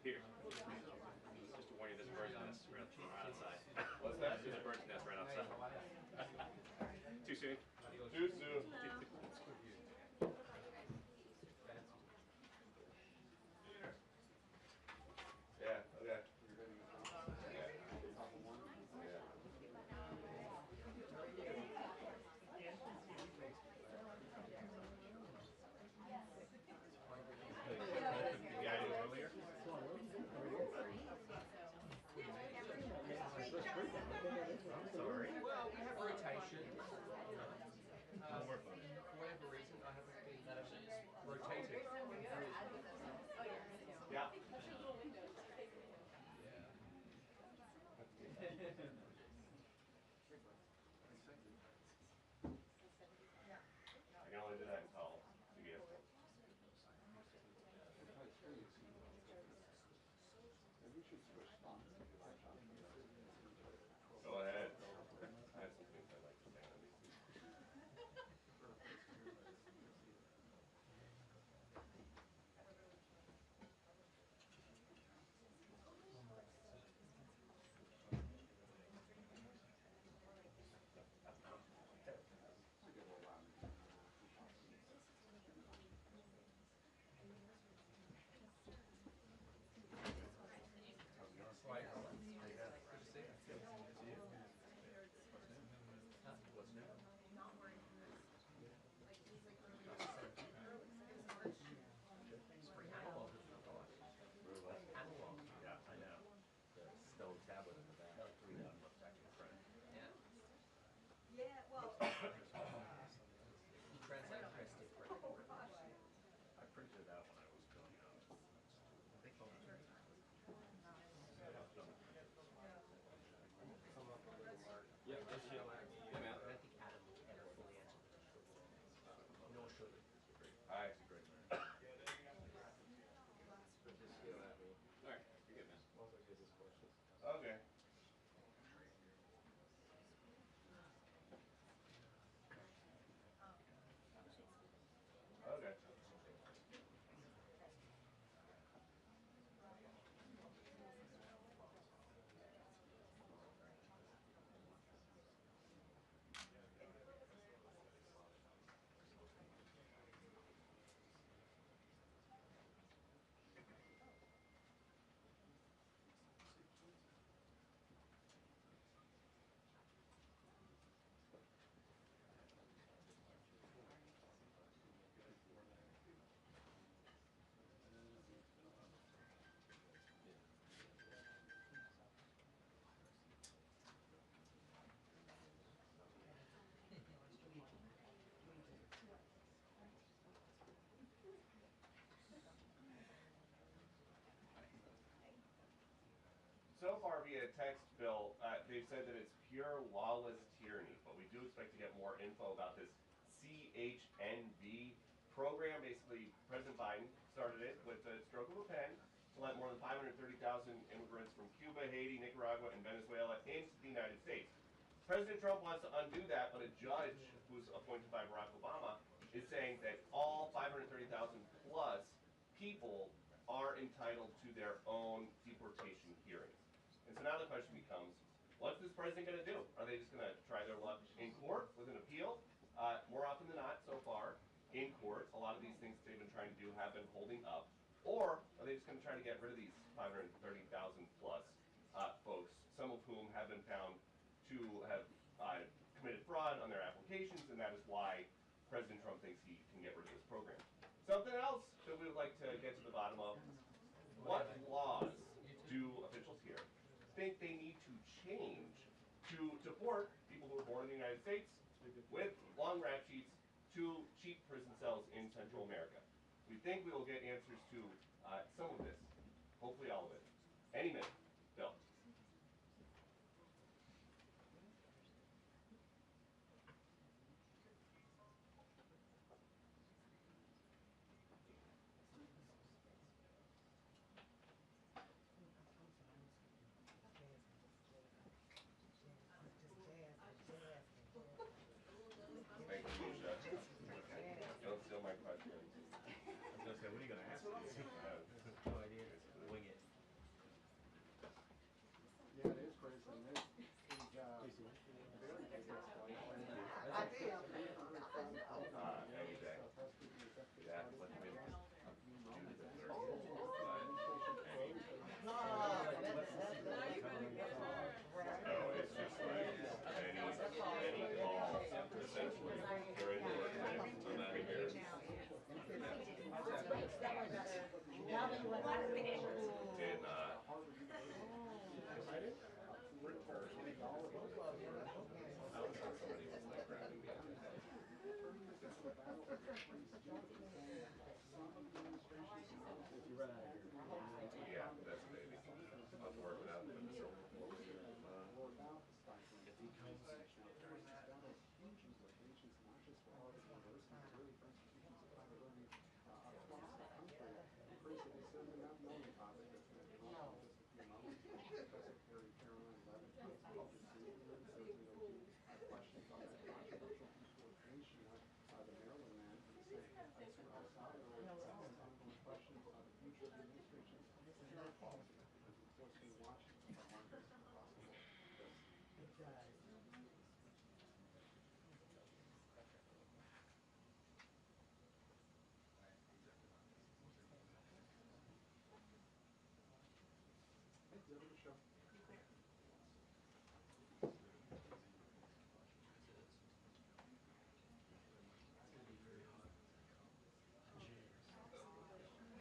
Peter. Just to warn you, there's a bird's nest right outside. What's that? There's a bird's nest right outside. Too soon? Too soon. Yeah, okay. Yeah, I did earlier. I'm sorry. Well, we have rotation. For whatever reason, I haven't been rotated. Yeah. I can only do that in calls to get. Go ahead. I have some things I'd like to say on these. What's new? Spring analog. Analog. Yeah, I know. The stone tablet in the back. We got them back in front. Yeah. Yeah, well. You translate Christie for I printed it out when I was going out. I think yeah, that's your I think Adam will ever fully answer the question. Nor should he. Hi. great man. All right, you're good, man. Okay. Okay. So far via text, Bill, they've said that it's pure lawless tyranny, but we do expect to get more info about this CHNV program. Basically, President Biden started it with the stroke of a pen to let more than 500 530,000 immigrants from Cuba, Haiti, Nicaragua, and Venezuela into the United States. President Trump wants to undo that, but a judge who's appointed by Barack Obama is saying that all 530,000 plus people are entitled to their own deportation hearings. And so now the question becomes, what's this president going to do? Are they just going to try their luck in court with an appeal? More often than not, so far, in court, a lot of these things they've been trying to do have been holding up. Or are they just going to try to get rid of these 530,000 plus folks, some of whom have been found to have committed fraud on their applications, and that is why President Trump thinks he can get rid of this program. Something else that we would like to get to the bottom of, what laws do officials here think they need to change to deport people who are born in the United States with long rap sheets to cheap prison cells in Central America? We think we will get answers to some of this, hopefully all of it, any minute. Bill. Thank you, Misha. Don't steal my question. I was gonna say, what are you gonna ask me? No idea. Wing it. Yeah, it is crazy. And very big escalation. I did. Thank you, Jay. Yeah, let me do the third. No, it's just like any call, essentially, during the work day, so that here. Yeah, that's maybe. I'll work it out with the silver bullet.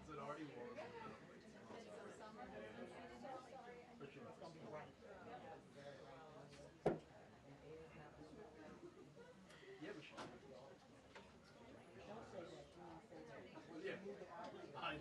Is it already warm? Yeah, we should. Yeah, I know.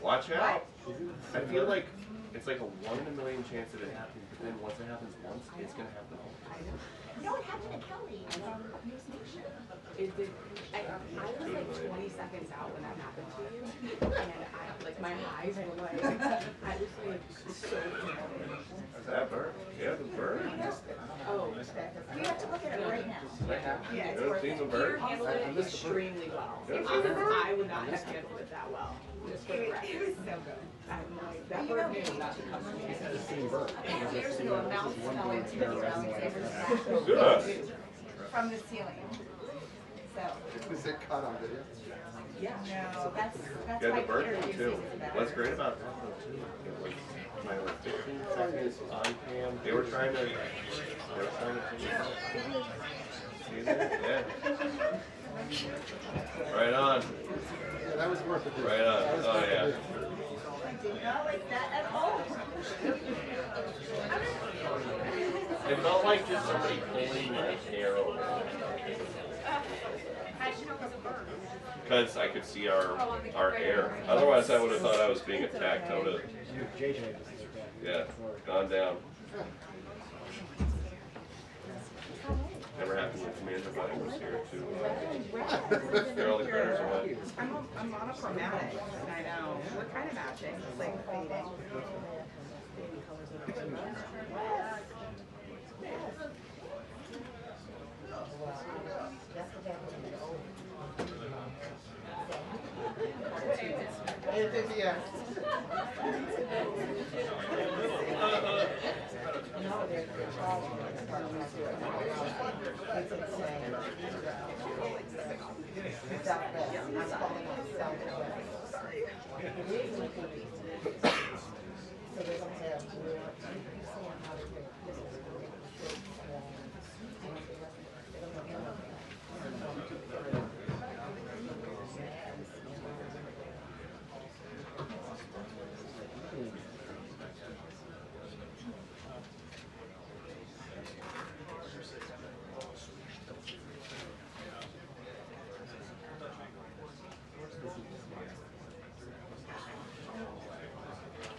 Watch out! I feel like it's like a 1 in a million chance that it happens, but then once it happens once, it's gonna happen all the time. No, it happened to Kelly on News Nation. It did. I was like 20 seconds out when that happened to you, and my eyes were like, I was like so confused. Is that bird? Yeah, the bird. Oh, We have to look at it right now. yeah, it's You ever worth seen the it. bird? You handled it extremely well. I would not have handled it that well. Just for the record. It was so good. That bird knew not to come to me. Years ago, a mouse fell into the ground Good. from the ceiling. So. Was it caught on video? Yeah, so that's Yeah, why the bird one introducing too. is better. What's great about that one too, like, my like 15 seconds on cam, they were trying to take it out. See that? Yeah. Right on. Yeah, that was worth it. Right on. That was Oh, worth yeah. it. I did not like that at all. It felt like just somebody pulling my hair over. Because I could see our hair. Otherwise, I would have thought I was being attacked. I would have, yeah, gone down. Never happened when Commander Buddy was here too. There, all the critters are wet. I'm monochromatic, and I know. We're kind of matching, it's like fading. Yeah.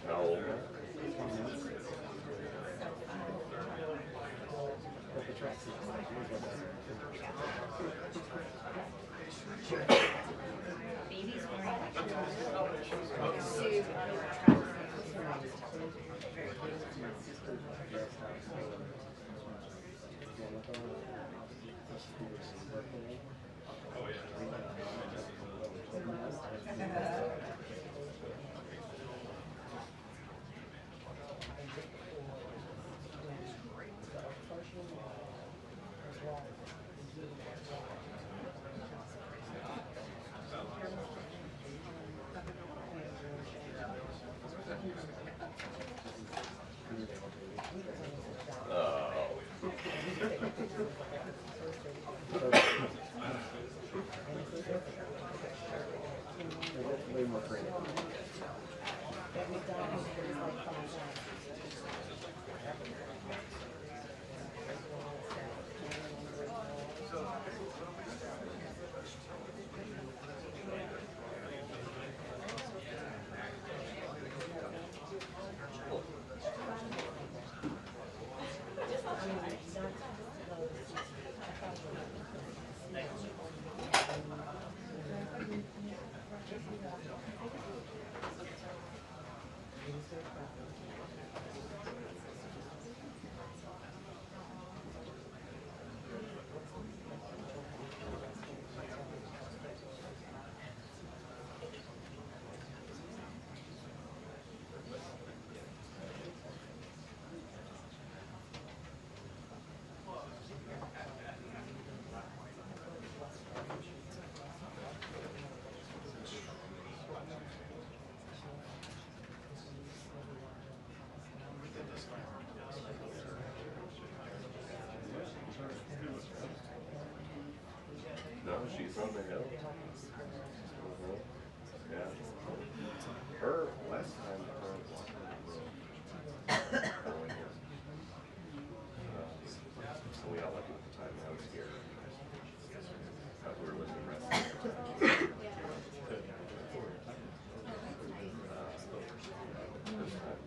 No. Baby's wearing a suit. Way more creative. No, she's on the hill. Yeah. Her last time, her walking so we all lucky at the time. I was scared. We were living the rest of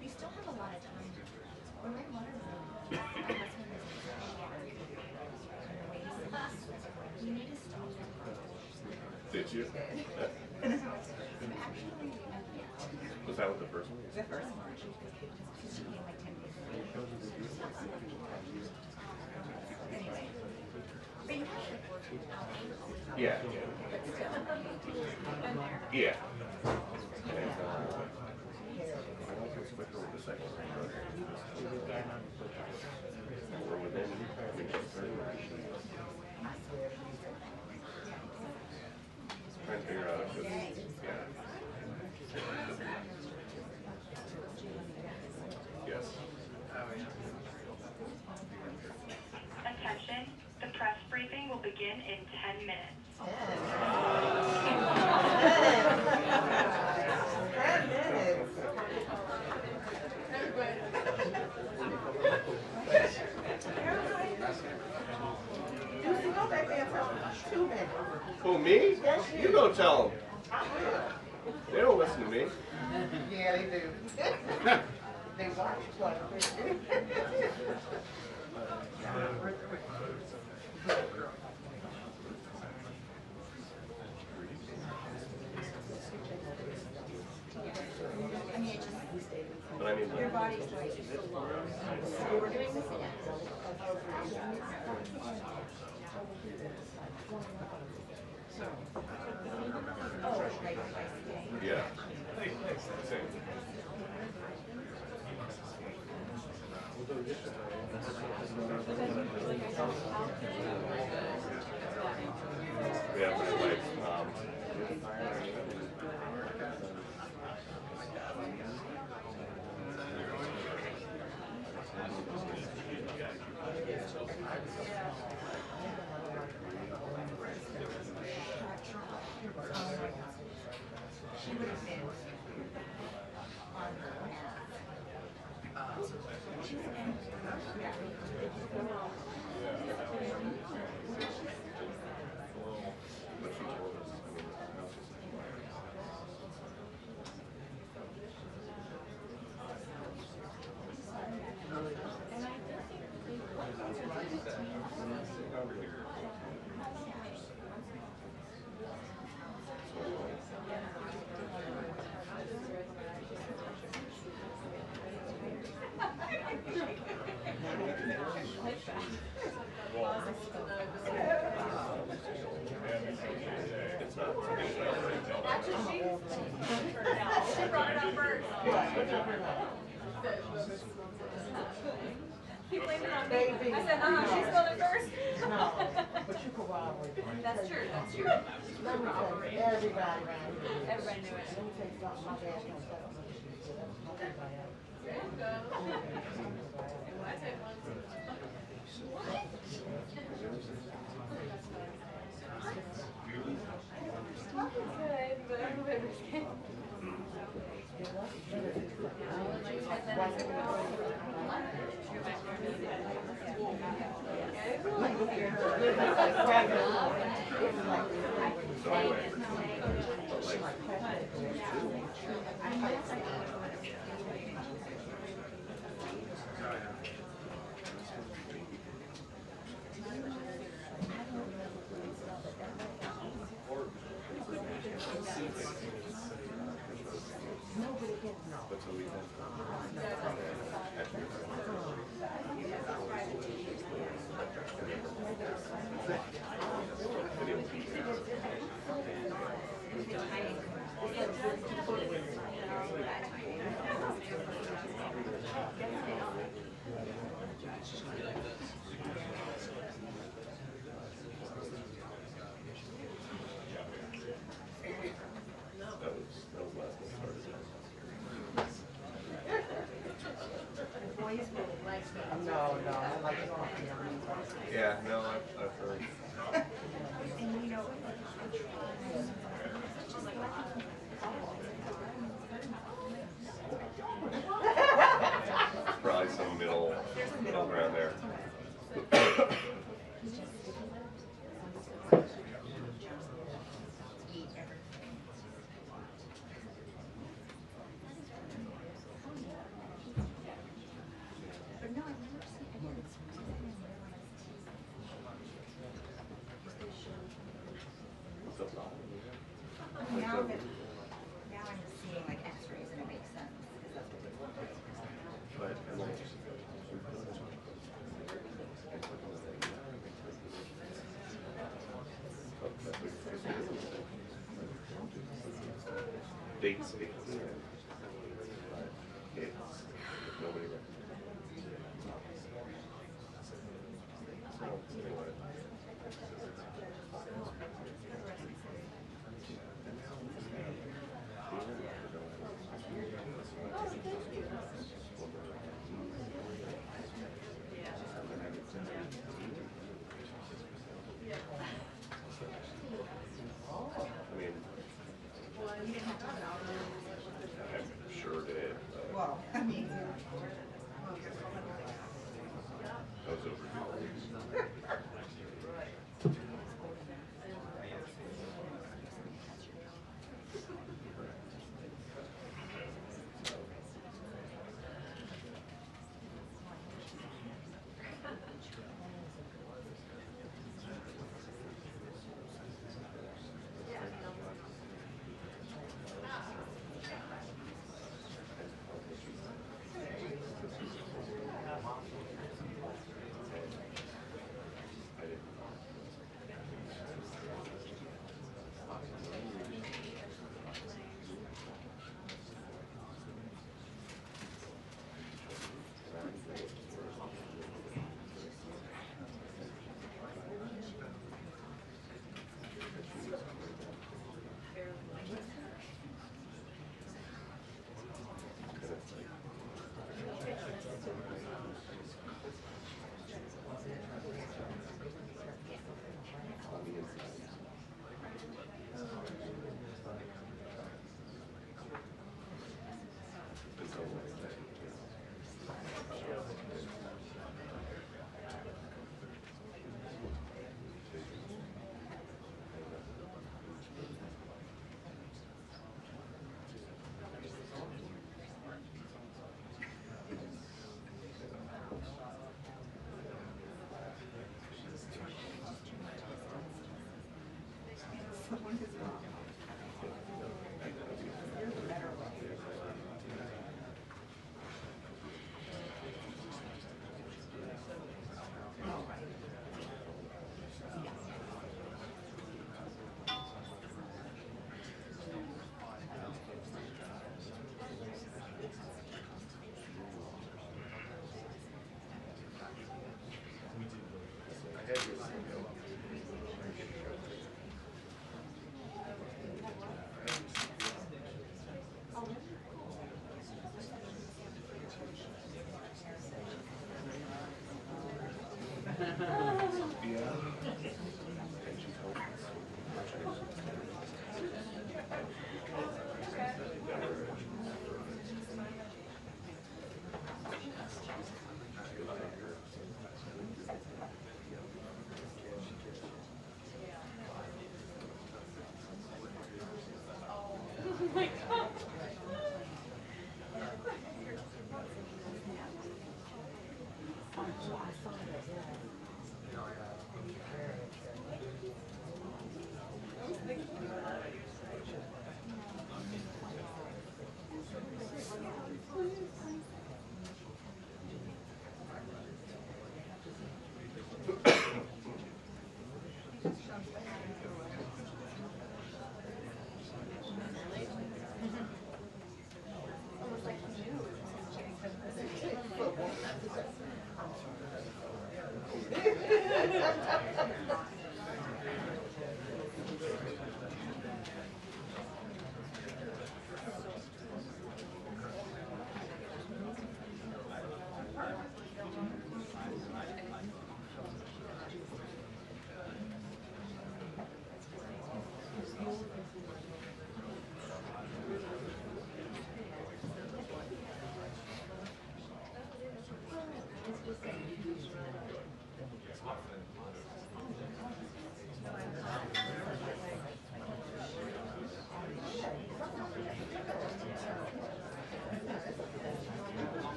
We still have a lot of time. When my mother moved, my husband was we need to stop. Did you? Was that with the first one? The first one. She came like 10 days later. Anyway. But you have to Yeah. Yeah. And, I don't think it's quicker with the second one. Or within, I mean, she's very much. trying to figure out if it's, yeah. Yes. Attention, the press briefing will begin in 10 minutes. 10 minutes. Lucy, go back there and tell them 2 minutes. Who, me? Yes, You go tell them. They don't listen to me. Yeah, they do. They watch quite a bit. But I mean, Your body's going to so long. So we're doing this again. Oh, right, yeah. Same. Yeah, but like, She would have been on her ass. She brought it up first. He blamed it on me. I said, she spilled it first. No, but you corroborate. That's true, that's true. Let me tell you, everybody around here. Everybody knew it. Let me tell you something, my dad's gonna tell me. Nobody else. Good, but everybody was scared. No, I like talking. Yeah, no, I've heard. Probably some middle ground there. Now I'm just seeing like x-rays and it makes sense. Because that's what they want. Dates, it's nobody recognizes. So, anyway.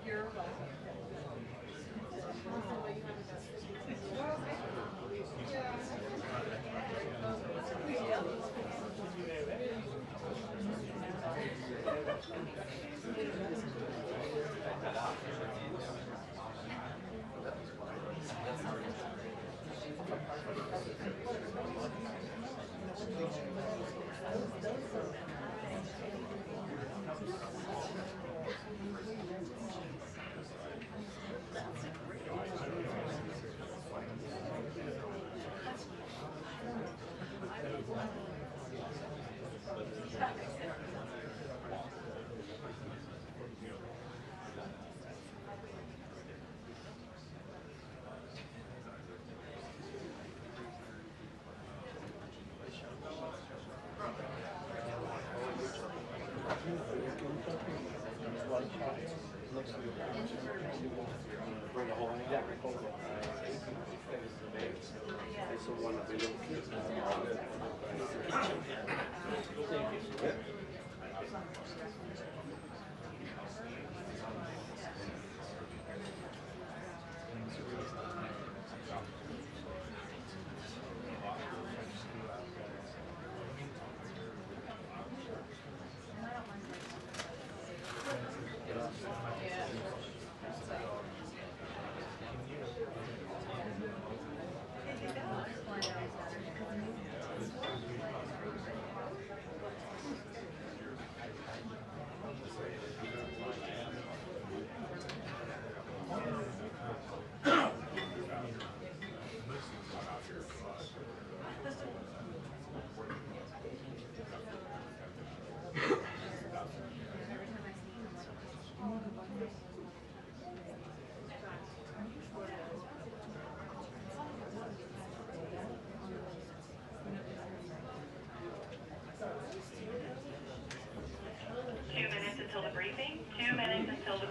You're welcome.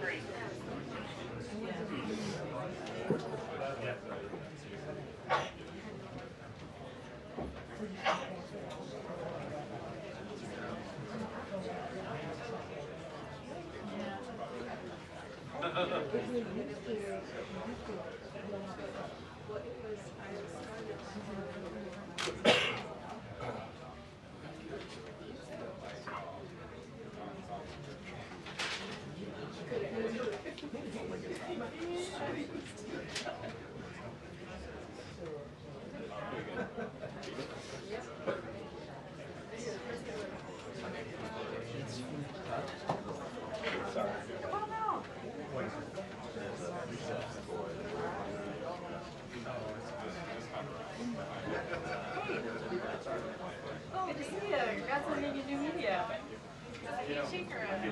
Great. Oh, good to see you. Congrats on making new media. Shake her around.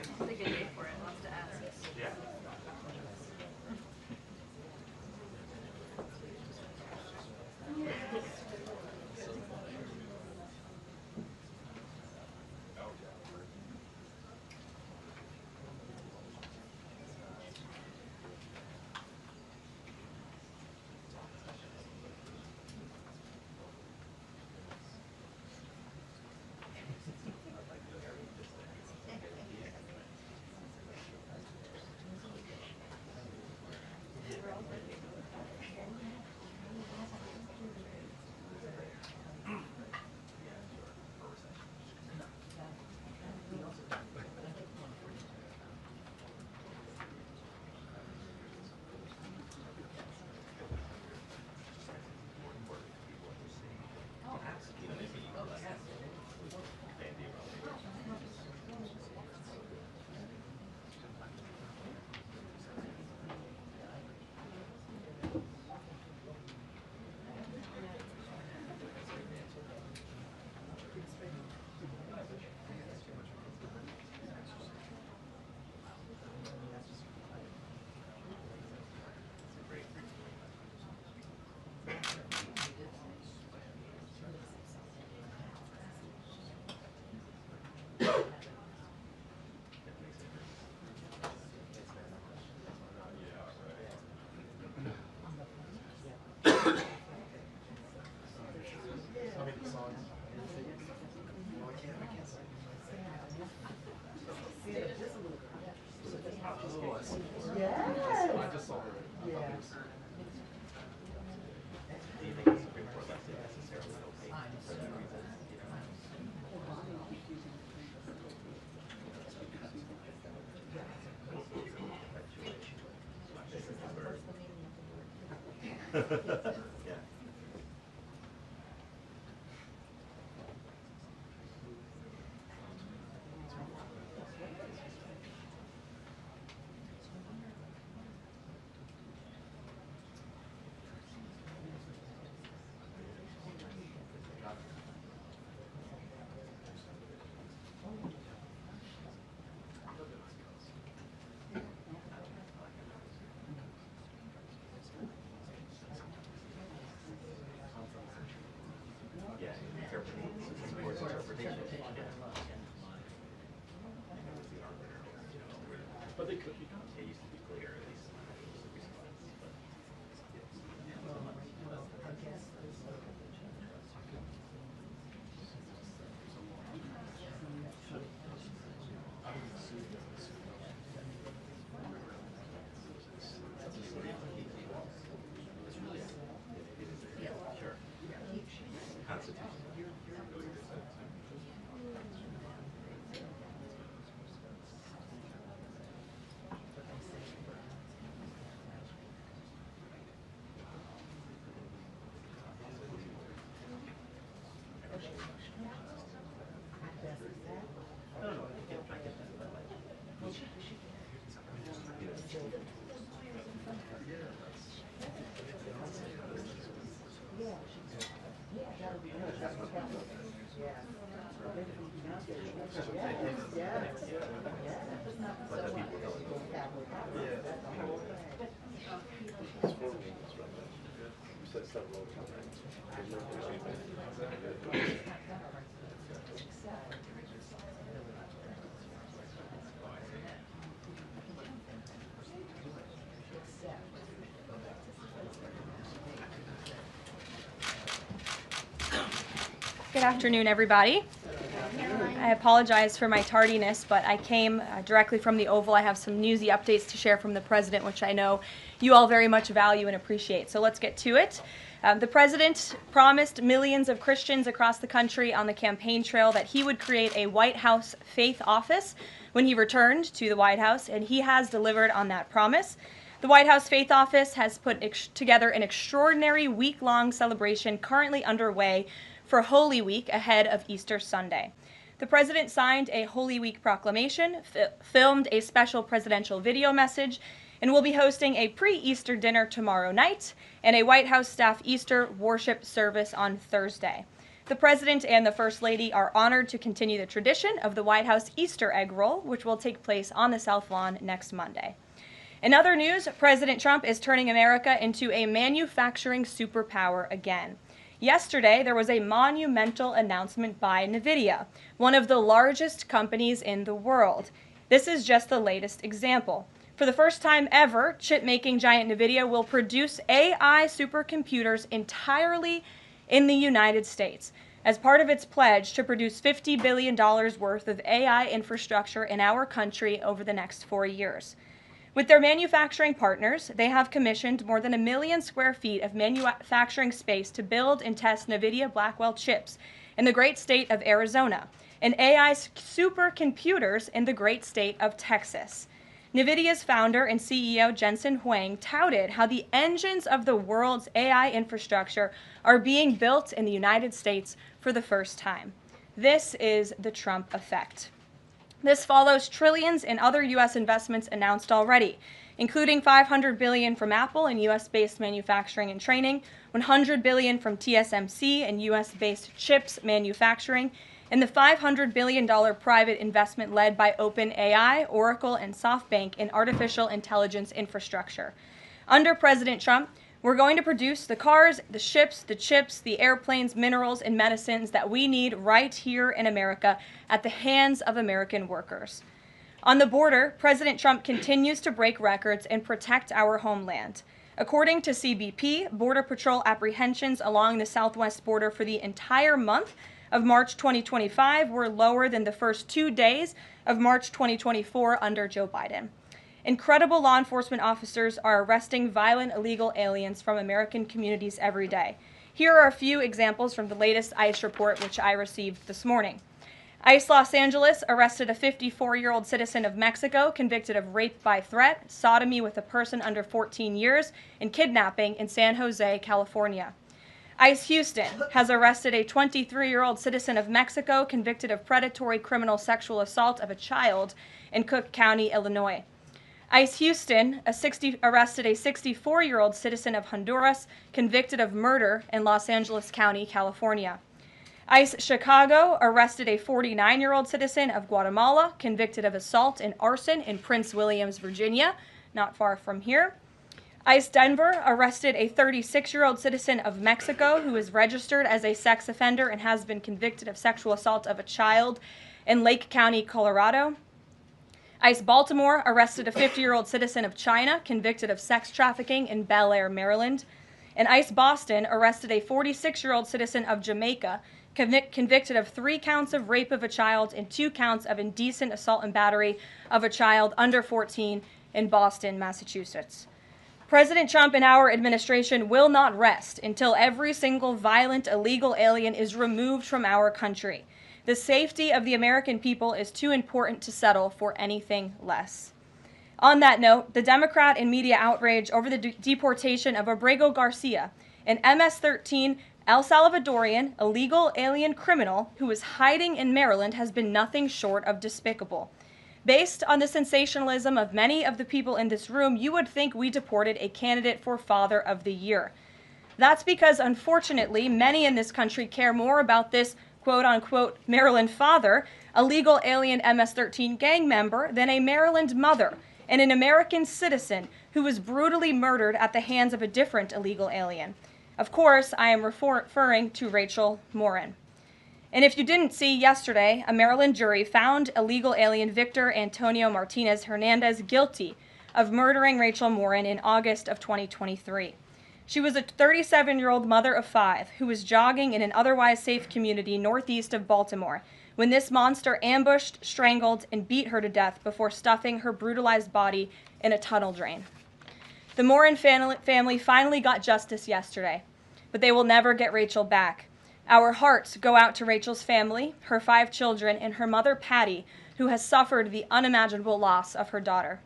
It's a good day for it. Lots to ask. Yeah. Yeah. Yeah, interpretation. But they could be. It used to be clear, at least. Sure. Constitution. Good afternoon, everybody. I apologize for my tardiness, but I came directly from the Oval. I have some newsy updates to share from the President, which I know you all very much value and appreciate. So let's get to it. The President promised millions of Christians across the country on the campaign trail that he would create a White House faith office when he returned to the White House, and he has delivered on that promise. The White House Faith Office has put together an extraordinary week-long celebration currently underway for Holy Week ahead of Easter Sunday. The President signed a Holy Week proclamation, filmed a special presidential video message, and will be hosting a pre-Easter dinner tomorrow night and a White House staff Easter worship service on Thursday. The President and the First Lady are honored to continue the tradition of the White House Easter egg roll, which will take place on the South Lawn next Monday. In other news, President Trump is turning America into a manufacturing superpower again. Yesterday, there was a monumental announcement by NVIDIA, one of the largest companies in the world. This is just the latest example. For the first time ever, chip-making giant NVIDIA will produce AI supercomputers entirely in the United States as part of its pledge to produce $50 billion worth of AI infrastructure in our country over the next 4 years. With their manufacturing partners, they have commissioned more than 1 million square feet of manufacturing space to build and test NVIDIA Blackwell chips in the great state of Arizona and AI supercomputers in the great state of Texas. NVIDIA's founder and CEO Jensen Huang touted how the engines of the world's AI infrastructure are being built in the United States for the first time. This is the Trump effect. This follows trillions in other U.S. investments announced already, including $500 billion from Apple in U.S.-based manufacturing and training, $100 billion from TSMC in U.S.-based chips manufacturing, and the $500 billion private investment led by OpenAI, Oracle, and SoftBank in artificial intelligence infrastructure. Under President Trump, we're going to produce the cars, the ships, the chips, the airplanes, minerals, and medicines that we need right here in America at the hands of American workers. On the border, President Trump continues to break records and protect our homeland. According to CBP, Border Patrol apprehensions along the southwest border for the entire month of March 2025 were lower than the first 2 days of March 2024 under Joe Biden. Incredible law enforcement officers are arresting violent illegal aliens from American communities every day. Here are a few examples from the latest ICE report, which I received this morning. ICE Los Angeles arrested a 54-year-old citizen of Mexico convicted of rape by threat, sodomy with a person under 14 years, and kidnapping in San Jose, California. ICE Houston has arrested a 23-year-old citizen of Mexico convicted of predatory criminal sexual assault of a child in Cook County, Illinois. ICE Houston arrested a 64-year-old citizen of Honduras convicted of murder in Los Angeles County, California. ICE Chicago arrested a 49-year-old citizen of Guatemala convicted of assault and arson in Prince Williams, Virginia, not far from here. ICE Denver arrested a 36-year-old citizen of Mexico who is registered as a sex offender and has been convicted of sexual assault of a child in Lake County, Colorado. ICE Baltimore arrested a 50-year-old citizen of China convicted of sex trafficking in Bel Air, Maryland. And ICE Boston arrested a 46-year-old citizen of Jamaica convicted of 3 counts of rape of a child and 2 counts of indecent assault and battery of a child under 14 in Boston, Massachusetts. President Trump and our administration will not rest until every single violent illegal alien is removed from our country. The safety of the American people is too important to settle for anything less. On that note, the Democrat and media outrage over the deportation of Abrego Garcia, an MS-13 El Salvadorian illegal alien criminal who is hiding in Maryland, has been nothing short of despicable. Based on the sensationalism of many of the people in this room, you would think we deported a candidate for Father of the Year. That's because, unfortunately, many in this country care more about this quote-unquote Maryland father, a legal alien MS-13 gang member, than a Maryland mother and an American citizen who was brutally murdered at the hands of a different illegal alien. Of course, I am referring to Rachel Morin. And if you didn't see yesterday, a Maryland jury found illegal alien Victor Antonio Martinez Hernandez guilty of murdering Rachel Morin in August of 2023. She was a 37-year-old mother of 5 who was jogging in an otherwise safe community northeast of Baltimore when this monster ambushed, strangled, and beat her to death before stuffing her brutalized body in a tunnel drain. The Morin family finally got justice yesterday, but they will never get Rachel back. Our hearts go out to Rachel's family, her 5 children, and her mother, Patty, who has suffered the unimaginable loss of her daughter.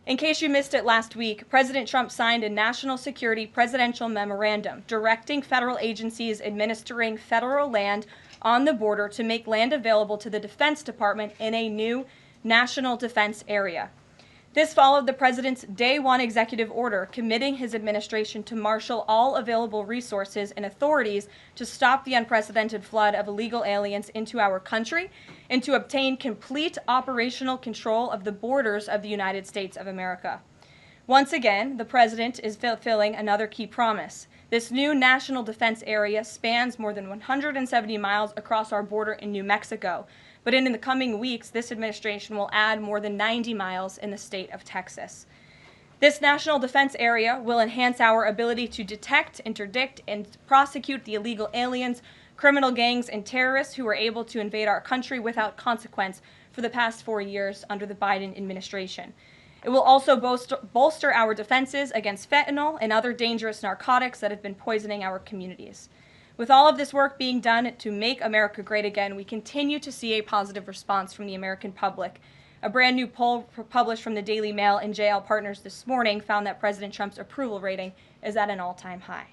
In case you missed it last week, President Trump signed a national security presidential memorandum directing federal agencies administering federal land on the border to make land available to the Defense Department in a new national defense area. This followed the president's Day 1 executive order committing his administration to marshal all available resources and authorities to stop the unprecedented flood of illegal aliens into our country and to obtain complete operational control of the borders of the United States of America. Once again, the president is fulfilling another key promise. This new national defense area spans more than 170 miles across our border in New Mexico. But in the coming weeks, this administration will add more than 90 miles in the state of Texas. This national defense area will enhance our ability to detect, interdict, and prosecute the illegal aliens, criminal gangs, and terrorists who were able to invade our country without consequence for the past 4 years under the Biden administration. It will also bolster our defenses against fentanyl and other dangerous narcotics that have been poisoning our communities. With all of this work being done to make America great again, we continue to see a positive response from the American public. A brand new poll published from the Daily Mail and JL Partners this morning found that President Trump's approval rating is at an all-time high.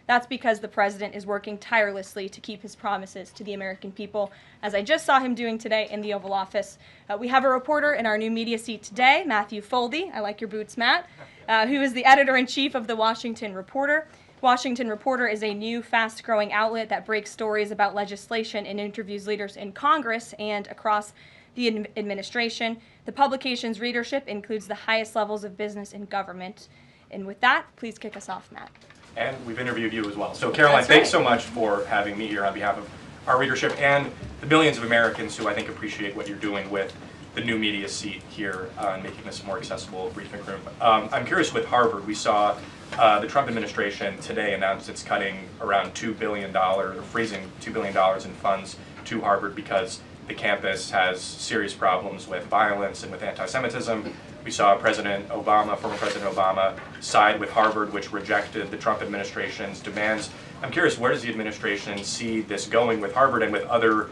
That's because the president is working tirelessly to keep his promises to the American people, as I just saw him doing today in the Oval Office. We have a reporter in our new media seat today, Matthew Foldy. I like your boots, Matt, who is the editor-in-chief of the Washington Reporter. Washington Reporter is a new, fast-growing outlet that breaks stories about legislation and interviews leaders in Congress and across the administration. The publication's readership includes the highest levels of business and government. And with that, please kick us off, Matt. And we've interviewed you as well. So Karoline, thanks so much for having me here on behalf of our readership and the millions of Americans who I think appreciate what you're doing with the new media seat here and making this a more accessible briefing room. I'm curious with Harvard, we saw the Trump administration today announced it's cutting around $2 billion, or freezing $2 billion in funds to Harvard because the campus has serious problems with violence and with anti-Semitism. We saw former President Obama, side with Harvard, which rejected the Trump administration's demands. I'm curious, where does the administration see this going with Harvard and with other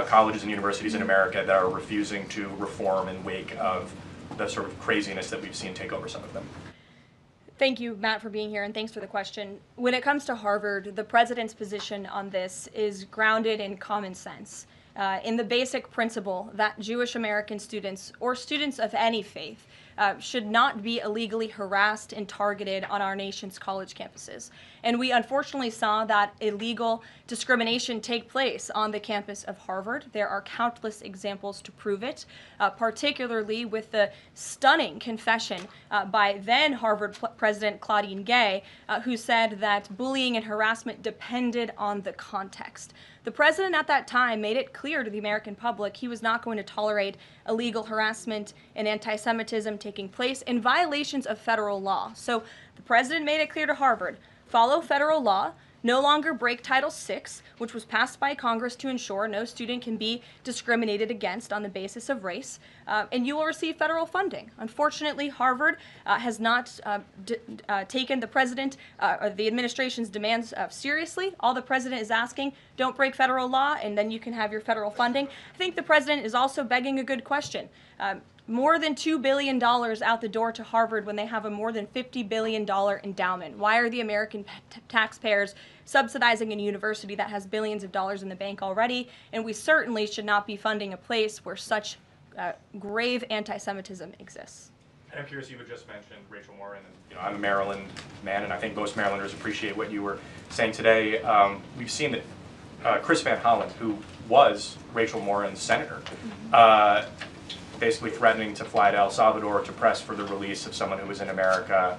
colleges and universities in America that are refusing to reform in wake of the sort of craziness that we've seen take over some of them? Thank you, Matt, for being here, and thanks for the question. When it comes to Harvard, the president's position on this is grounded in common sense, in the basic principle that Jewish American students, or students of any faith, should not be illegally harassed and targeted on our nation's college campuses. And we unfortunately saw that illegal discrimination take place on the campus of Harvard. There are countless examples to prove it, particularly with the stunning confession by then Harvard President Claudine Gay, who said that bullying and harassment depended on the context. The president at that time made it clear to the American public he was not going to tolerate illegal harassment and anti-Semitism taking place in violations of federal law. So the president made it clear to Harvard, follow federal law, no longer break Title VI, which was passed by Congress to ensure no student can be discriminated against on the basis of race, and you will receive federal funding. Unfortunately, Harvard has not taken the president or the administration's demands seriously. All the president is asking, don't break federal law, and then you can have your federal funding. I think the president is also begging a good question. More than $2 billion out the door to Harvard when they have a more than $50 billion endowment. Why are the American taxpayers subsidizing a university that has billions of dollars in the bank already? And we certainly should not be funding a place where such grave anti-Semitism exists. And I'm curious, you had just mentioned Rachel Morin, and I'm a Maryland man, and I think most Marylanders appreciate what you were saying today. We've seen that Chris Van Hollen, who was Rachel Morin's senator, basically threatening to fly to El Salvador to press for the release of someone who was in America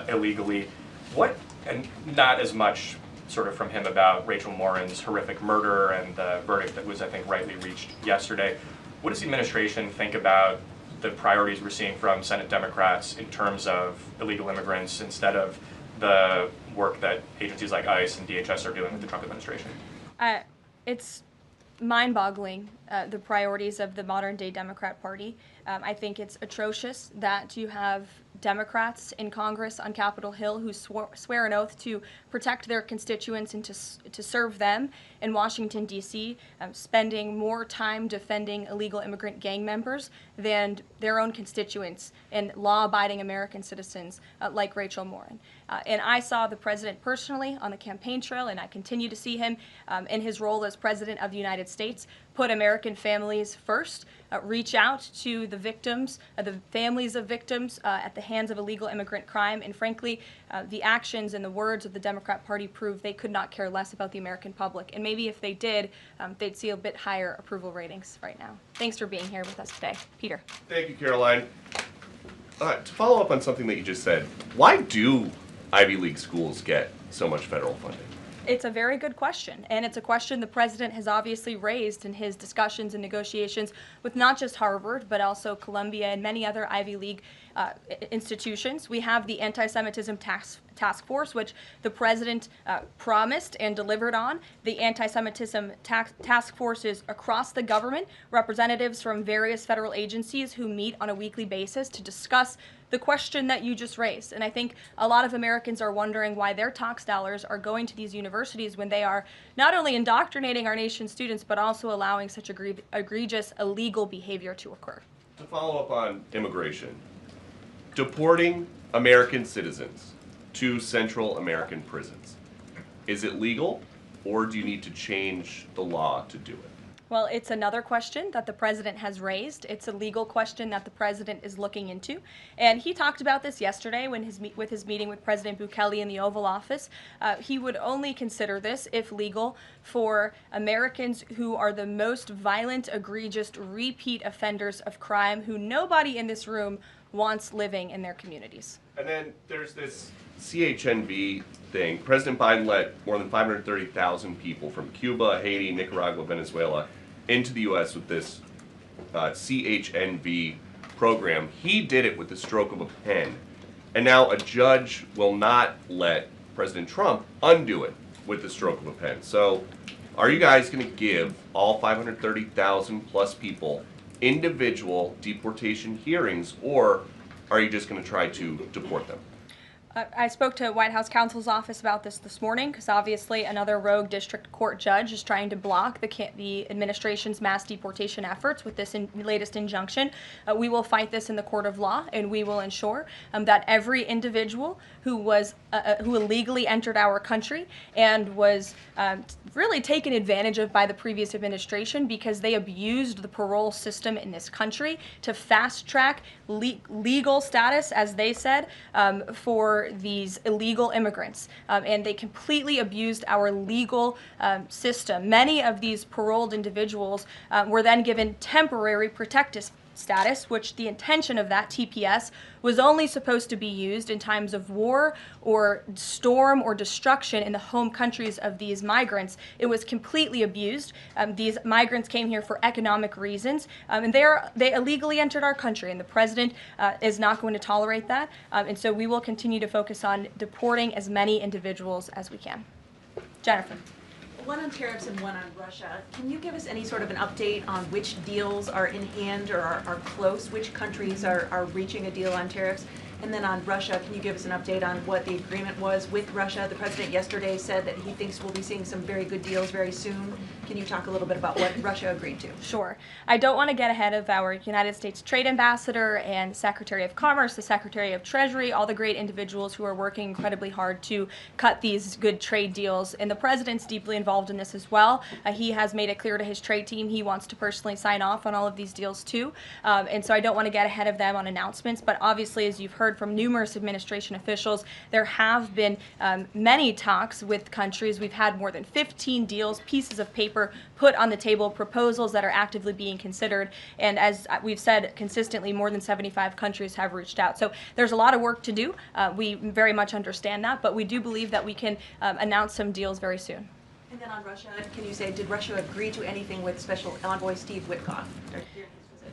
illegally. What and not as much sort of from him about Rachel Morin's horrific murder and the verdict that was, I think, rightly reached yesterday. What does the administration think about the priorities we're seeing from Senate Democrats in terms of illegal immigrants instead of the work that agencies like ICE and DHS are doing with the Trump administration? It's mind-boggling, the priorities of the modern-day Democrat Party. I think it's atrocious that you have Democrats in Congress on Capitol Hill who swear an oath to protect their constituents and to serve them in Washington, D.C., spending more time defending illegal immigrant gang members than their own constituents and law-abiding American citizens like Rachel Morin. And I saw the president personally on the campaign trail, and I continue to see him in his role as president of the United States, put American families first, reach out to the victims, the families of victims at the hands of illegal immigrant crime, and frankly, the actions and the words of the Democrat Party prove they could not care less about the American public. And maybe if they did, they'd see a bit higher approval ratings right now. Thanks for being here with us today. Peter. Thank you, Karoline. To follow up on something that you just said, why do Ivy League schools get so much federal funding? It's a very good question, and it's a question the president has obviously raised in his discussions and negotiations with not just Harvard, but also Columbia and many other Ivy League institutions. We have the anti-Semitism task force, which the president promised and delivered on. The anti-Semitism task force is across the government, representatives from various federal agencies who meet on a weekly basis to discuss the question that you just raised. And I think a lot of Americans are wondering why their tax dollars are going to these universities when they are not only indoctrinating our nation's students, but also allowing such egregious illegal behavior to occur. To follow up on immigration, deporting American citizens to Central American prisons, is it legal, or do you need to change the law to do it? Well, it's another question that the president has raised. It's a legal question that the president is looking into. And he talked about this yesterday when with his meeting with President Bukele in the Oval Office. He would only consider this, if legal, for Americans who are the most violent, egregious, repeat offenders of crime who nobody in this room wants living in their communities. And then there's this CHNV thing. President Biden let more than 530,000 people from Cuba, Haiti, Nicaragua, Venezuela into the U.S. with this CHNV program. He did it with the stroke of a pen. And now a judge will not let President Trump undo it with the stroke of a pen. So are you guys going to give all 530,000 plus people individual deportation hearings, or are you just going to try to deport them? I spoke to White House counsel's office about this morning because obviously another rogue district court judge is trying to block the administration's mass deportation efforts with this latest injunction. We will fight this in the court of law, and we will ensure that every individual who illegally entered our country and was really taken advantage of by the previous administration because they abused the parole system in this country to fast track legal status, as they said, for these illegal immigrants, and they completely abused our legal system. Many of these paroled individuals were then given temporary protective status, which the intention of that TPS was only supposed to be used in times of war or storm or destruction in the home countries of these migrants. It was completely abused. These migrants came here for economic reasons, and they illegally entered our country, and the president is not going to tolerate that. And so we will continue to focus on deporting as many individuals as we can. Jennifer. One on tariffs and one on Russia. Can you give us any sort of an update on which deals are in hand or are close? Which countries are reaching a deal on tariffs? And then on Russia, can you give us an update on what the agreement was with Russia? The president yesterday said that he thinks we'll be seeing some very good deals very soon. Can you talk a little bit about what Russia agreed to? Sure. I don't want to get ahead of our United States Trade Ambassador and Secretary of Commerce, the Secretary of Treasury, all the great individuals who are working incredibly hard to cut these good trade deals. And the president's deeply involved in this as well. He has made it clear to his trade team he wants to personally sign off on all of these deals too. And so I don't want to get ahead of them on announcements, but obviously, as you've heard from numerous administration officials, there have been many talks with countries. We've had more than 15 deals, pieces of paper paper put on the table, proposals that are actively being considered. And as we've said consistently, more than 75 countries have reached out. So there's a lot of work to do. We very much understand that, but we do believe that we can announce some deals very soon. And then on Russia, can you say, did Russia agree to anything with Special Envoy Steve Witkoff?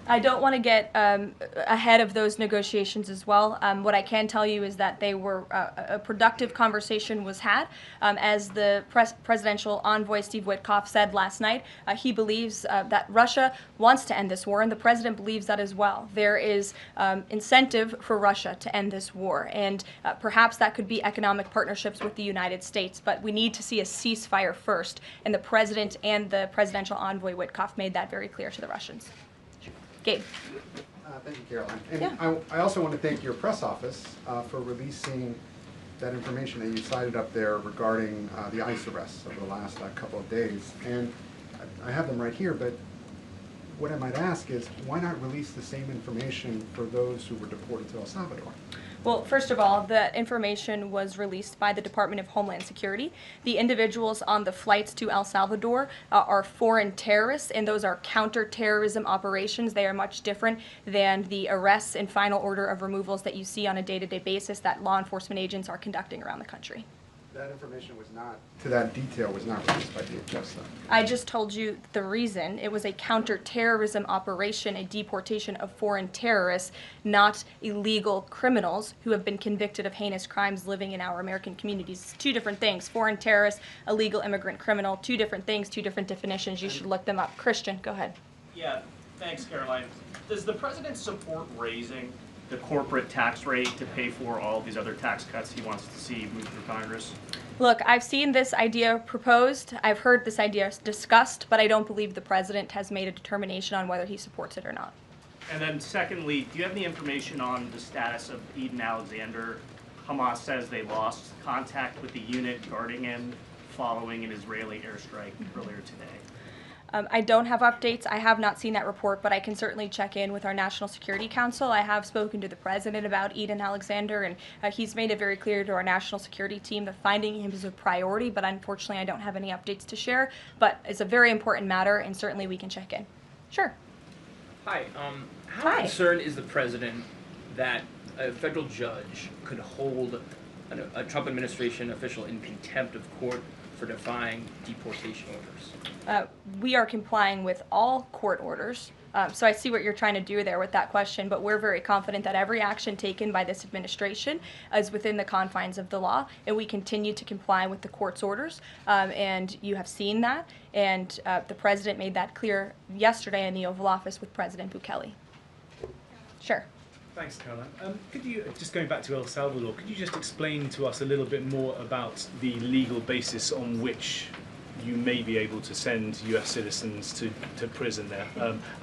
I don't want to get ahead of those negotiations as well. What I can tell you is that they were a productive conversation was had. As the presidential envoy Steve Witkoff said last night, he believes that Russia wants to end this war, and the president believes that as well. There is incentive for Russia to end this war, and perhaps that could be economic partnerships with the United States, but we need to see a ceasefire first, and the president and the presidential envoy Witkoff made that very clear to the Russians. Gabe. Thank you, Caroline. And Yeah. I also want to thank your press office for releasing that information that you cited up there regarding the ICE arrests over the last couple of days. And I have them right here, but what I might ask is, why not release the same information for those who were deported to El Salvador? Well, first of all, the information was released by the Department of Homeland Security. The individuals on the flights to El Salvador are foreign terrorists, and those are counterterrorism operations. They are much different than the arrests and final order of removals that you see on a day-to-day basis that law enforcement agents are conducting around the country. That information was not, to that detail, was not released by DHS, though. I just told you the reason. It was a counterterrorism operation, a deportation of foreign terrorists, not illegal criminals who have been convicted of heinous crimes living in our American communities. It's two different things. Foreign terrorist, illegal immigrant criminal, two different things, two different definitions. You should look them up. Christian, go ahead. Yeah, thanks, Caroline. Does the president support raising the corporate tax rate to pay for all these other tax cuts he wants to see move through Congress? Look, I've seen this idea proposed. I've heard this idea discussed, but I don't believe the president has made a determination on whether he supports it or not. And then secondly, do you have any information on the status of Eden Alexander? Hamas says they lost contact with the unit guarding him following an Israeli airstrike earlier today. I don't have updates. I have not seen that report, but I can certainly check in with our National Security Council. I have spoken to the president about Eden Alexander, and he's made it very clear to our national security team that finding him is a priority, but unfortunately I don't have any updates to share. But it's a very important matter, and certainly we can check in. Sure. Hi. How Hi. concerned is the president that a federal judge could hold a Trump administration official in contempt of court for defying deportation orders? We are complying with all court orders. So I see what you're trying to do there with that question, but we're very confident that every action taken by this administration is within the confines of the law, and we continue to comply with the court's orders. And you have seen that, and the president made that clear yesterday in the Oval Office with President Bukele. Sure. Thanks, Caroline. Could you, just going back to El Salvador, could you just explain to us a little bit more about the legal basis on which you may be able to send US citizens to prison there?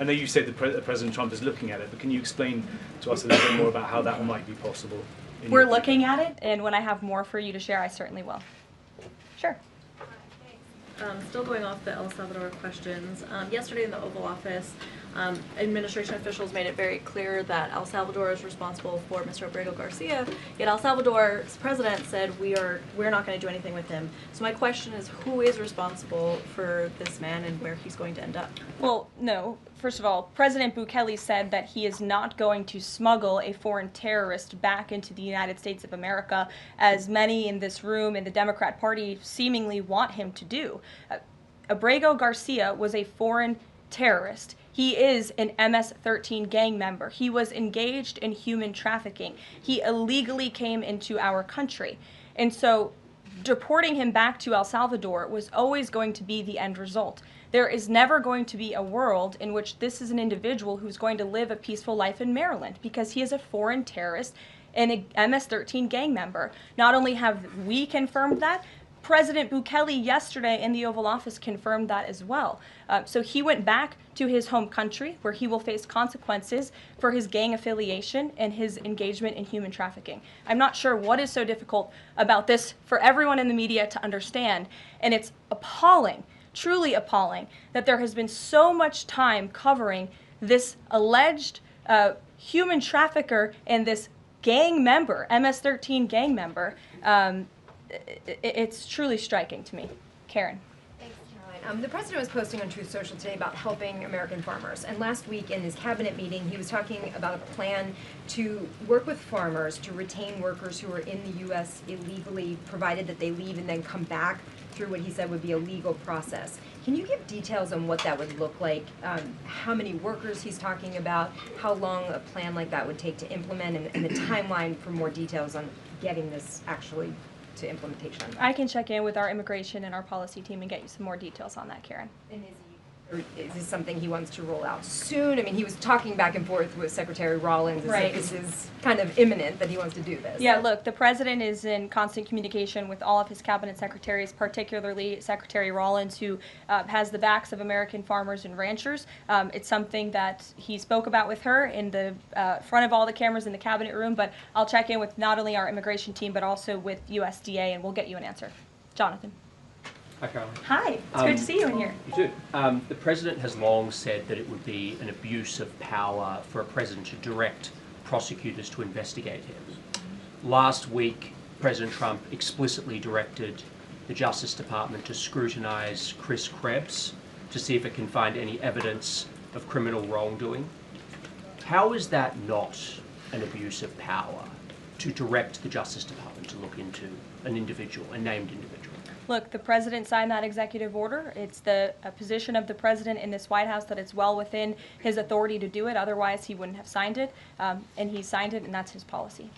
I know you said that President Trump is looking at it, but can you explain to us a little bit more about how that might be possible? We're looking at it, and when I have more for you to share, I certainly will. Sure. Still going off the El Salvador questions, yesterday in the Oval Office, administration officials made it very clear that El Salvador is responsible for Mr. Abrego Garcia, yet El Salvador's president said we're not going to do anything with him. So my question is, who is responsible for this man and where he's going to end up? Well, no. First of all, President Bukele said that he is not going to smuggle a foreign terrorist back into the United States of America, as many in this room in the Democrat Party seemingly want him to do. Abrego Garcia was a foreign terrorist. He is an MS-13 gang member. He was engaged in human trafficking. He illegally came into our country. And so deporting him back to El Salvador was always going to be the end result. There is never going to be a world in which this is an individual who's going to live a peaceful life in Maryland, because he is a foreign terrorist and a MS-13 gang member. Not only have we confirmed that, President Bukele yesterday in the Oval Office confirmed that as well. So he went back to his home country, where he will face consequences for his gang affiliation and his engagement in human trafficking. I'm not sure what is so difficult about this for everyone in the media to understand, and it's appalling, truly appalling, that there has been so much time covering this alleged human trafficker and this gang member, MS-13 gang member. It's truly striking to me. Karen. Thanks, Caroline. The president was posting on Truth Social today about helping American farmers. And last week in his cabinet meeting, he was talking about a plan to work with farmers to retain workers who are in the U.S. illegally, provided that they leave and then come back through what he said would be a legal process. Can you give details on what that would look like? How many workers he's talking about? How long a plan like that would take to implement, and the timeline for more details on getting this actually to implementation? I can check in with our immigration and our policy team and get you some more details on that, Karen. And is this something he wants to roll out soon? I mean, he was talking back and forth with Secretary Rollins. Right. This is kind of imminent that he wants to do this. Yeah, look, the president is in constant communication with all of his cabinet secretaries, particularly Secretary Rollins, who has the backs of American farmers and ranchers. It's something that he spoke about with her in the front of all the cameras in the cabinet room, but I'll check in with not only our immigration team, but also with USDA, and we'll get you an answer. Jonathan. Hi, Caroline. Hi, it's good to see you in here. You too. The president has long said that it would be an abuse of power for a president to direct prosecutors to investigate him. Last week, President Trump explicitly directed the Justice Department to scrutinize Chris Krebs to see if it can find any evidence of criminal wrongdoing. How is that not an abuse of power to direct the Justice Department to look into an individual, a named individual? Look, the president signed that executive order. It's the position of the president in this White House that it's well within his authority to do it. Otherwise, he wouldn't have signed it, and he signed it, and that's his policy.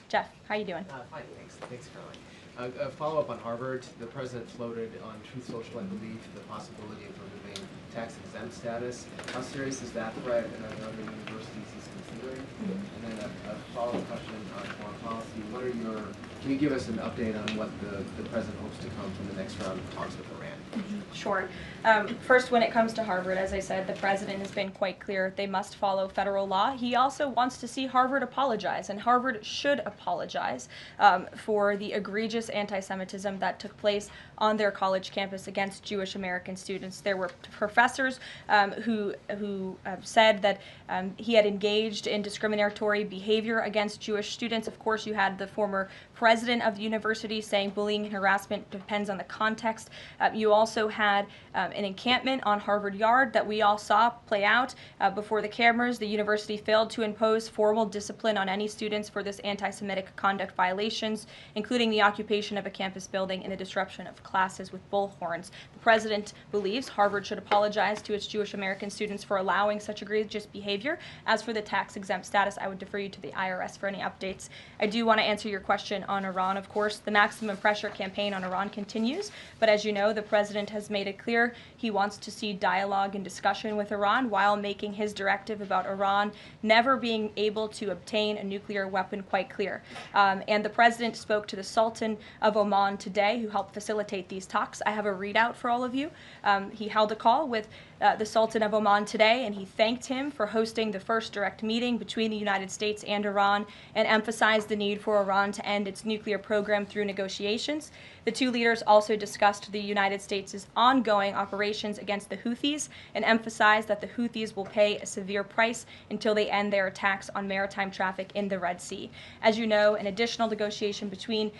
Jeff, how you doing? Fine, thanks, Caroline. A follow-up on Harvard. The president floated on Truth Social, I believe, the possibility of removing tax-exempt status. How serious is that threat, and are there other universities he's considering? And then a follow-up question on foreign policy. Can you give us an update on what the president hopes to come from the next round of talks with Iran? Sure. First, when it comes to Harvard, as I said, the president has been quite clear they must follow federal law. He also wants to see Harvard apologize, and Harvard should apologize for the egregious anti-Semitism that took place on their college campus against Jewish American students. There were professors who said that he had engaged in discriminatory behavior against Jewish students. Of course, you had the former president of the university saying bullying and harassment depends on the context. You also had an encampment on Harvard Yard that we all saw play out before the cameras. The university failed to impose formal discipline on any students for this anti-Semitic conduct violations, including the occupation of a campus building and the disruption of classes with bullhorns. The president believes Harvard should apologize to its Jewish American students for allowing such egregious behavior. As for the tax-exempt status, I would defer you to the IRS for any updates. I do want to answer your question on Iran, of course. The maximum pressure campaign on Iran continues, but as you know, the president has made it clear he wants to see dialogue and discussion with Iran while making his directive about Iran never being able to obtain a nuclear weapon quite clear. And the president spoke to the Sultan of Oman today, who helped facilitate these talks. I have a readout for all of you. He held a call with the Sultan of Oman today, and he thanked him for hosting the first direct meeting between the United States and Iran and emphasized the need for Iran to end its nuclear program through negotiations. The two leaders also discussed the United States' ongoing operations against the Houthis and emphasized that the Houthis will pay a severe price until they end their attacks on maritime traffic in the Red Sea. As you know, an additional negotiation between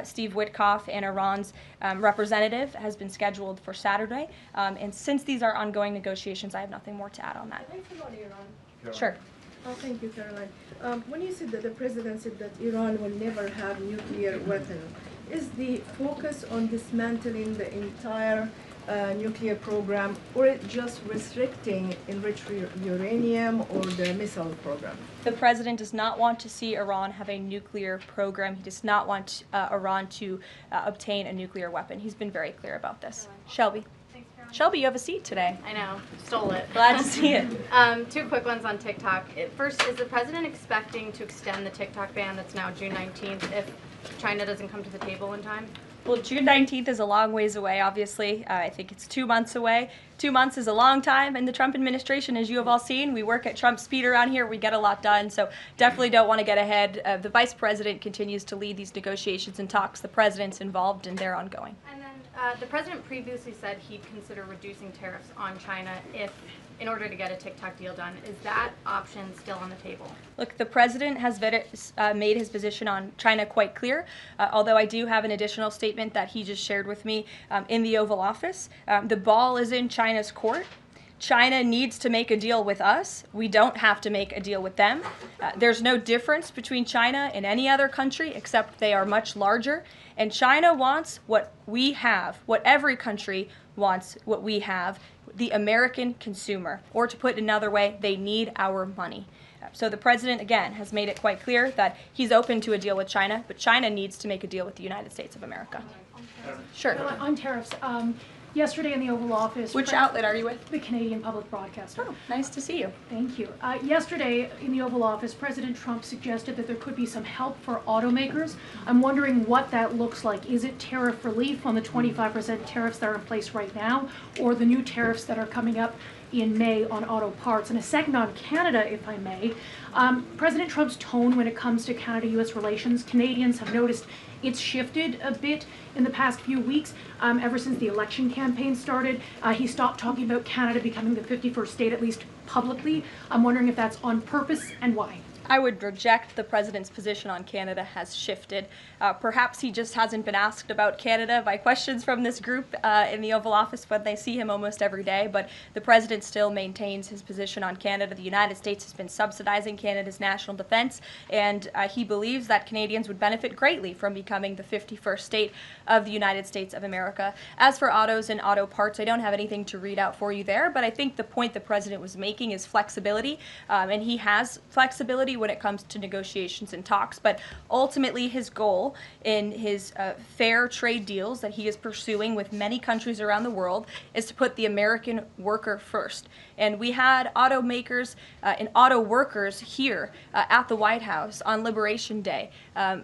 Steve Witkoff and Iran's representative has been scheduled for Saturday. And since these are ongoing negotiations, I have nothing more to add on that. Can I follow Iran? Sure. Oh, thank you, Caroline. When you said that the president said that Iran will never have nuclear weapon, is the focus on dismantling the entire nuclear program, or it just restricting enriched uranium or the missile program? The president does not want to see Iran have a nuclear program. He does not want Iran to obtain a nuclear weapon. He's been very clear about this. Shelby. Shelby, you have a seat today. I know, stole it. Glad to see it. Two quick ones on TikTok. First, is the president expecting to extend the TikTok ban that's now June 19th if China doesn't come to the table in time? Well, June 19th is a long ways away, obviously. I think it's 2 months away. 2 months is a long time in the Trump administration, as you have all seen. We work at Trump speed around here. We get a lot done, so definitely don't want to get ahead. The vice president continues to lead these negotiations and talks. The president's involved, and they're ongoing. And then the president previously said he'd consider reducing tariffs on China if in order to get a TikTok deal done. Is that option still on the table? Look, the president has made his position on China quite clear, although I do have an additional statement that he just shared with me in the Oval Office. The ball is in China's court. China needs to make a deal with us. We don't have to make a deal with them. There's no difference between China and any other country except they are much larger. And China wants what we have, what every country wants, what we have, the American consumer. Or to put it another way, they need our money. So the president, again, has made it quite clear that he's open to a deal with China, but China needs to make a deal with the United States of America. Sure. On tariffs, yesterday in the Oval Office... Which outlet are you with? The Canadian Public Broadcaster. Oh, nice to see you. Thank you. Yesterday in the Oval Office, President Trump suggested that there could be some help for automakers. I'm wondering what that looks like. Is it tariff relief on the 25% tariffs that are in place right now, or the new tariffs that are coming up in May on auto parts? And a second on Canada, if I may. President Trump's tone when it comes to Canada-U.S. relations, Canadians have noticed it's shifted a bit in the past few weeks. Ever since the election campaign started, he stopped talking about Canada becoming the 51st state, at least publicly. I'm wondering if that's on purpose and why. I would reject the president's position on Canada has shifted. Perhaps he just hasn't been asked about Canada by questions from this group in the Oval Office, but they see him almost every day. But the president still maintains his position on Canada. The United States has been subsidizing Canada's national defense, and he believes that Canadians would benefit greatly from becoming the 51st state of the United States of America. As for autos and auto parts, I don't have anything to read out for you there, but I think the point the president was making is flexibility, and he has flexibility when it comes to negotiations and talks, but ultimately his goal in his fair trade deals that he is pursuing with many countries around the world is to put the American worker first. And we had automakers and auto workers here at the White House on Liberation Day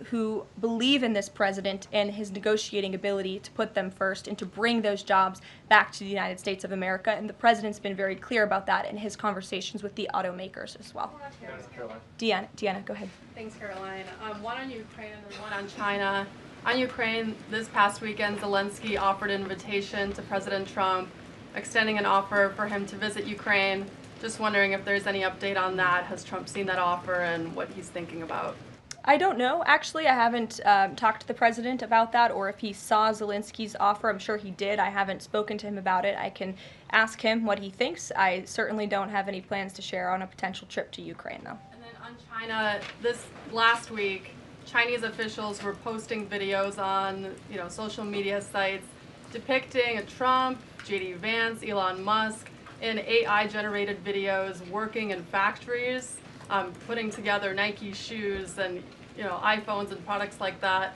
who believe in this president and his negotiating ability to put them first and to bring those jobs back to the United States of America. And the president's been very clear about that in his conversations with the automakers as well. Deanna, go ahead. Thanks, Caroline. One on Ukraine and one on China. On Ukraine, this past weekend, Zelensky offered an invitation to President Trump, extending an offer for him to visit Ukraine. Just wondering if there's any update on that. Has Trump seen that offer and what he's thinking about? I don't know. Actually, I haven't talked to the president about that, or if he saw Zelensky's offer. I'm sure he did. I haven't spoken to him about it. I can ask him what he thinks. I certainly don't have any plans to share on a potential trip to Ukraine, though. And then on China, this last week, Chinese officials were posting videos on, social media sites depicting a Trump, JD Vance, Elon Musk in AI-generated videos working in factories, putting together Nike shoes and iPhones and products like that.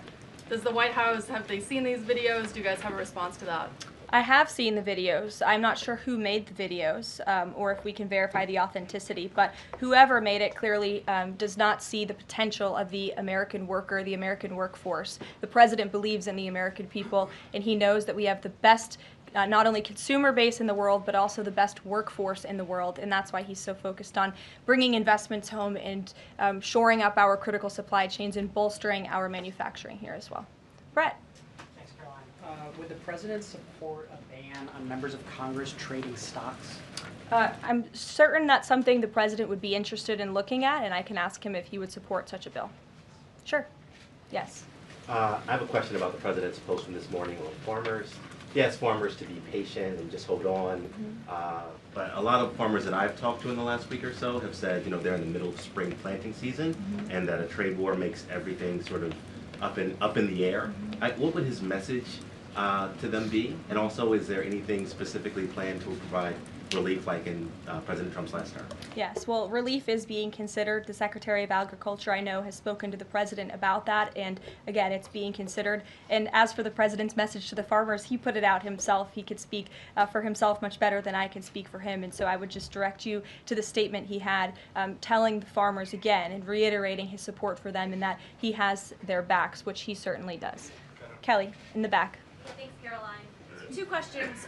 Does the White House, have they seen these videos? Do you guys have a response to that? I have seen the videos. I'm not sure who made the videos or if we can verify the authenticity, but whoever made it clearly does not see the potential of the American worker, the American workforce. The president believes in the American people, and he knows that we have the best not only consumer base in the world, but also the best workforce in the world, and that's why he's so focused on bringing investments home and shoring up our critical supply chains and bolstering our manufacturing here as well. Brett. Thanks, Caroline. Would the president support a ban on members of Congress trading stocks? I'm certain that's something the president would be interested in looking at, and I can ask him if he would support such a bill. Sure. Yes. I have a question about the president's post from this morning on farmers. He asked farmers to be patient and just hold on. But a lot of farmers that I've talked to in the last week or so have said, they're in the middle of spring planting season, and that a trade war makes everything sort of up in the air. What would his message to them be? And also, is there anything specifically planned to provide relief like in President Trump's last term? Yes, well, relief is being considered. The Secretary of Agriculture, I know, has spoken to the president about that, and again, it's being considered. And as for the president's message to the farmers, he put it out himself. He could speak for himself much better than I can speak for him, and so I would just direct you to the statement he had telling the farmers again and reiterating his support for them and that he has their backs, which he certainly does. Kelly, in the back. Thanks, Caroline. 2 questions.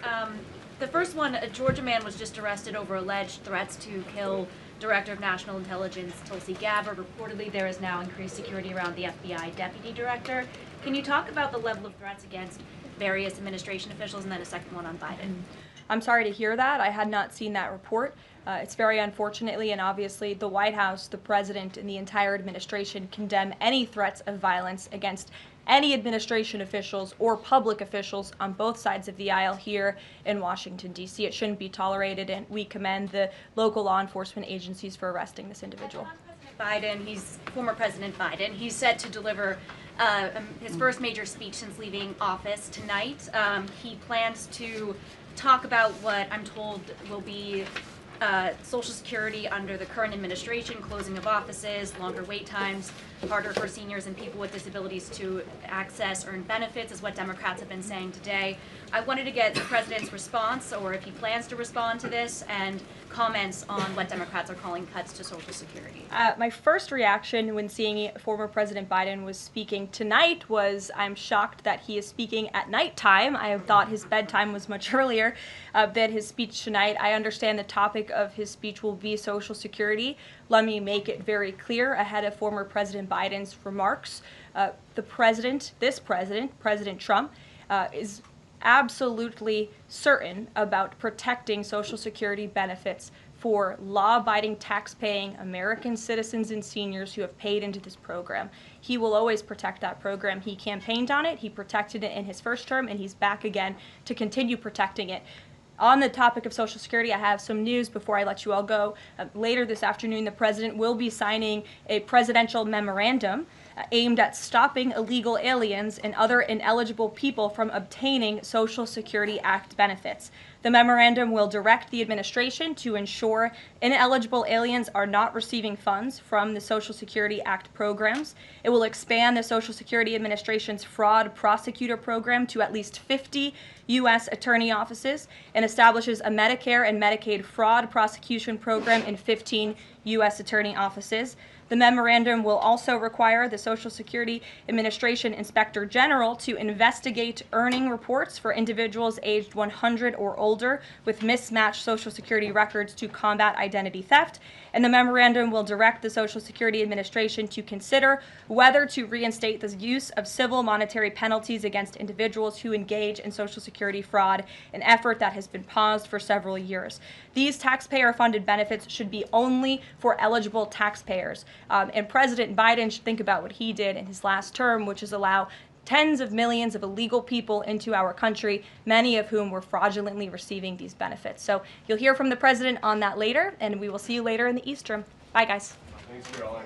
The first one, a Georgia man was just arrested over alleged threats to kill Director of National Intelligence Tulsi Gabbard. Reportedly, there is now increased security around the FBI Deputy Director. Can you talk about the level of threats against various administration officials, and then a second one on Biden? I'm sorry to hear that. I had not seen that report. It's very unfortunately, and obviously the White House, the President, and the entire administration condemn any threats of violence against any administration officials or public officials on both sides of the aisle here in Washington, D.C. It shouldn't be tolerated, and we commend the local law enforcement agencies for arresting this individual. Former President Biden, he's set to deliver his first major speech since leaving office tonight. He plans to talk about what I'm told will be Social Security under the current administration, closing of offices, longer wait times, harder for seniors and people with disabilities to access earned benefits is what Democrats have been saying today. I wanted to get the President's response, or if he plans to respond to this, and comments on what Democrats are calling cuts to Social Security. My first reaction when seeing former President Biden was speaking tonight was I'm shocked that he is speaking at nighttime. I thought his bedtime was much earlier than his speech tonight. I understand the topic of his speech will be Social Security. Let me make it very clear ahead of former President Biden's remarks. President Trump, is absolutely certain about protecting Social Security benefits for law-abiding, tax-paying American citizens and seniors who have paid into this program. He will always protect that program. He campaigned on it, he protected it in his first term, and he's back again to continue protecting it. On the topic of Social Security, I have some news before I let you all go. Later this afternoon, the President will be signing a presidential memorandum aimed at stopping illegal aliens and other ineligible people from obtaining Social Security Act benefits. The memorandum will direct the administration to ensure ineligible aliens are not receiving funds from the Social Security Act programs. It will expand the Social Security Administration's fraud prosecutor program to at least 50 U.S. attorney offices and establishes a Medicare and Medicaid fraud prosecution program in 15 U.S. attorney offices. The memorandum will also require the Social Security Administration Inspector General to investigate earning reports for individuals aged 100 or older with mismatched Social Security records to combat identity theft. And the memorandum will direct the Social Security Administration to consider whether to reinstate the use of civil monetary penalties against individuals who engage in Social Security fraud, an effort that has been paused for several years. These taxpayer-funded benefits should be only for eligible taxpayers. And President Biden should think about what he did in his last term, which is allow tens of millions of illegal people into our country, many of whom were fraudulently receiving these benefits. So you'll hear from the President on that later, and we will see you later in the East Room. Bye, guys. Thanks, Caroline.